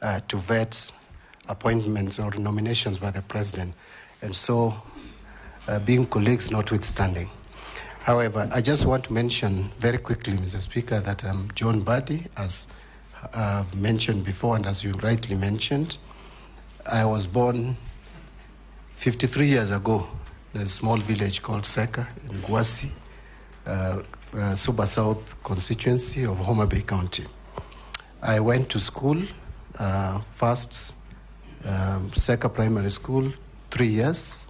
to vet appointments or nominations by the president. And so, being colleagues notwithstanding. However, I just want to mention very quickly, Mr. Speaker, that I'm John Mbadi, as I've mentioned before, and as you rightly mentioned. I was born 53 years ago in a small village called Seka in Gwasi, Suba South constituency of Homa Bay County. I went to school, first Seka Primary School, 3 years.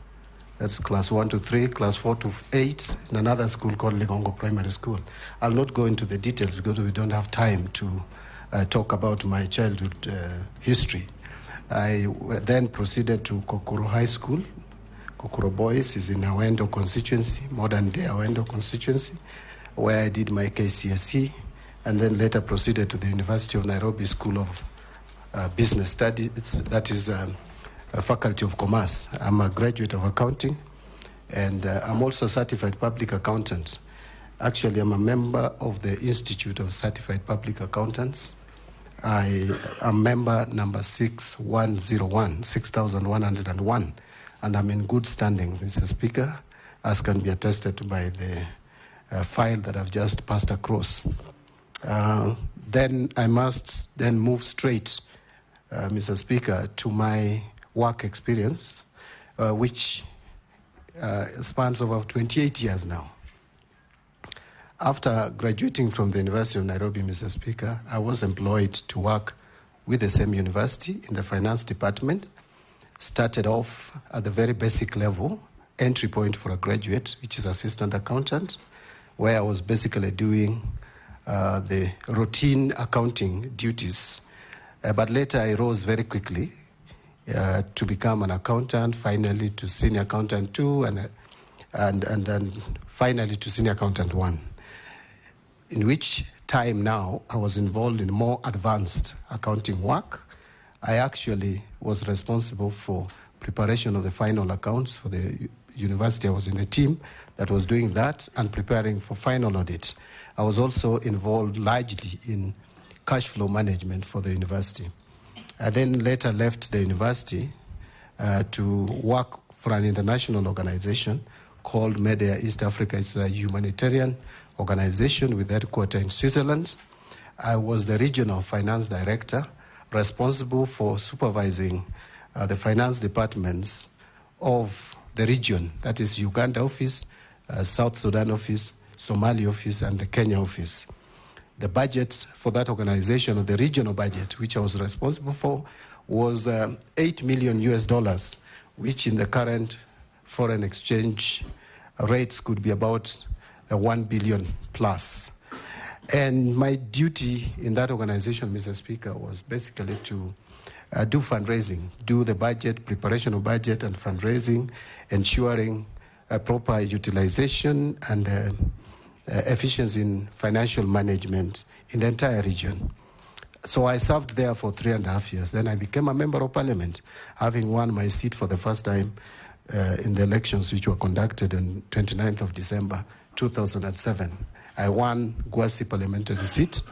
That's class 1 to 3, class 4 to 8, in another school called Ligongo Primary School. I'll not go into the details because we don't have time to talk about my childhood history. I then proceeded to Kokoro High School. Kokoro Boys is in Awendo constituency, modern-day Awendo constituency, where I did my KCSE, and then later proceeded to the University of Nairobi School of Business Studies, that is a Faculty of Commerce. I'm a graduate of accounting, and I'm also a certified public accountant. Actually, I'm a member of the Institute of Certified Public Accountants. I am member number 6101, and I'm in good standing, Mr. Speaker, as can be attested to by the file that I've just passed across. Then I must then move straight, Mr. Speaker, to my work experience, which spans over 28 years now. After graduating from the University of Nairobi, Mr. Speaker, I was employed to work with the same university in the finance department. Started off at the very basic level, entry point for a graduate, which is assistant accountant, where I was basically doing the routine accounting duties. But later I rose very quickly to become an accountant, finally to senior accountant 2, and finally to senior accountant 1. In which time now I was involved in more advanced accounting work. I actually was responsible for preparation of the final accounts for the university. I was in a team that was doing that and preparing for final audits. I was also involved largely in cash flow management for the university. I then later left the university to work for an international organization called Media East Africa. It's a humanitarian organization with headquarters in Switzerland. I was the regional finance director responsible for supervising the finance departments of the region, that is Uganda office, South Sudan office, Somali office, and the Kenya office. The budget for that organization, or the regional budget, which I was responsible for, was $8 million, which in the current foreign exchange rates could be about 1 billion plus. And my duty in that organization, Mr. Speaker, was basically to do fundraising, do the budget, preparation of budget and fundraising, ensuring proper utilization and efficiency in financial management in the entire region. So I served there for 3.5 years. Then I became a member of parliament, having won my seat for the first time in the elections which were conducted on 29th of December 2007. I won Gwasi parliamentary seat,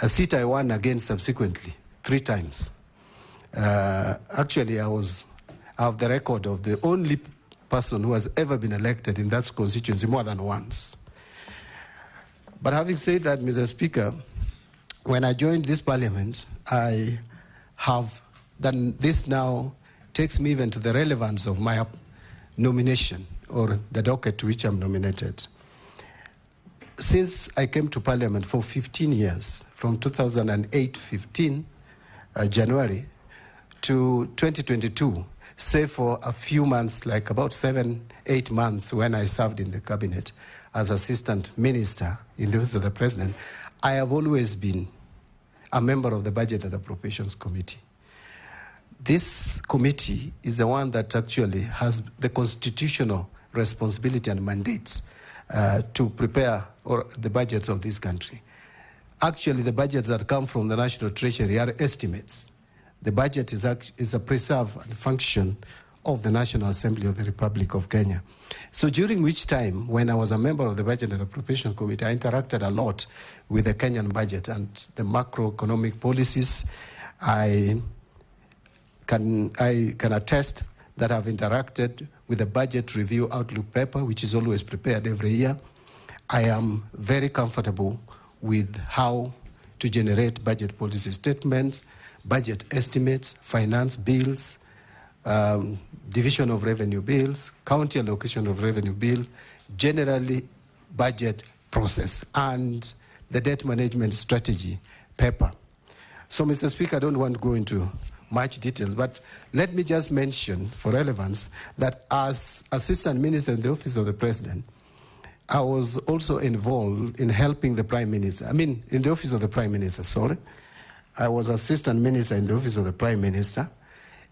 a seat I won again subsequently 3 times. Actually, I have the record of the only person who has ever been elected in that constituency more than once. But having said that, Mr. Speaker, when I joined this parliament, I have done this now takes me even to the relevance of my nomination or the docket to which I'm nominated. Since I came to parliament for 15 years, from 2008, January, to 2022, save for a few months, like about 7-8 months when I served in the cabinet as assistant minister in the office of the president, I have always been a member of the Budget and Appropriations Committee. This committee is the one that actually has the constitutional responsibility and mandate to prepare the budgets of this country. Actually, the budgets that come from the National Treasury are estimates. The budget is a preserve and function of the National Assembly of the Republic of Kenya. So during which time, when I was a member of the Budget and Appropriation Committee, I interacted a lot with the Kenyan budget and the macroeconomic policies I can attest that I've interacted with the Budget Review Outlook paper, which is always prepared every year. I am very comfortable with how to generate budget policy statements, budget estimates, finance bills, division of revenue bills, county allocation of revenue bill, generally budget process, and the debt management strategy paper. So, Mr. Speaker, I don't want to go into much details, but let me just mention for relevance that as Assistant Minister in the Office of the President, I was also involved in helping the Prime Minister. In the Office of the Prime Minister, sorry. I was Assistant Minister in the Office of the Prime Minister.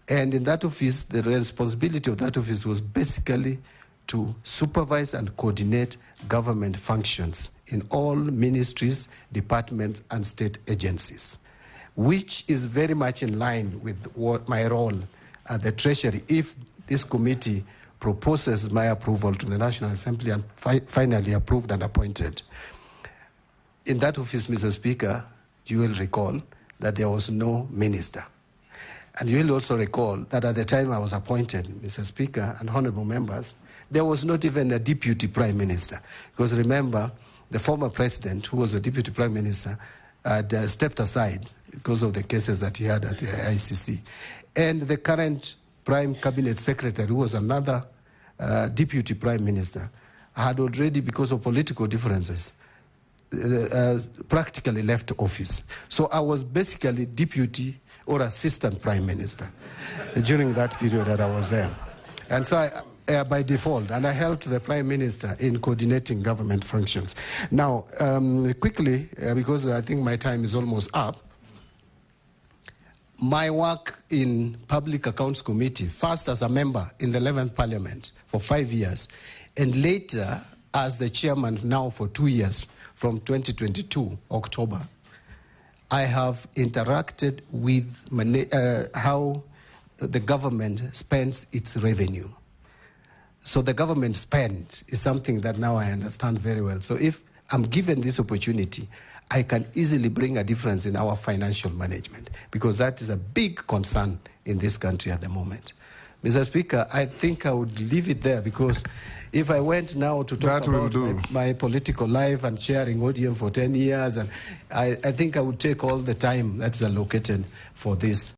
And in that office, the responsibility of that office was basically to supervise and coordinate government functions in all ministries, departments, and state agencies, which is very much in line with what my role at the Treasury, if this committee proposes my approval to the National Assembly and finally approved and appointed. In that office, Mr. Speaker, you will recall that there was no minister. And you will also recall that at the time I was appointed, Mr. Speaker and honorable members, there was not even a deputy prime minister. Because remember, the former president, who was a deputy prime minister, had stepped aside because of the cases that he had at the ICC. And the current prime cabinet secretary, who was another deputy prime minister, had already, because of political differences, practically left office. So I was basically deputy or assistant prime minister during that period that I was there. And so I, by default, and I helped the prime minister in coordinating government functions. Now, quickly, because I think my time is almost up, my work in Public Accounts Committee, first as a member in the 11th Parliament for 5 years, and later as the chairman now for 2 years, from 2022, October, I have interacted with how the government spends its revenue. So the government spend is something that now I understand very well. So if I'm given this opportunity, I can easily bring a difference in our financial management, because that is a big concern in this country at the moment. Mr. Speaker, I think I would leave it there, because if I went now to talk about my political life and chairing ODM for 10 years, and I think I would take all the time that's allocated for this.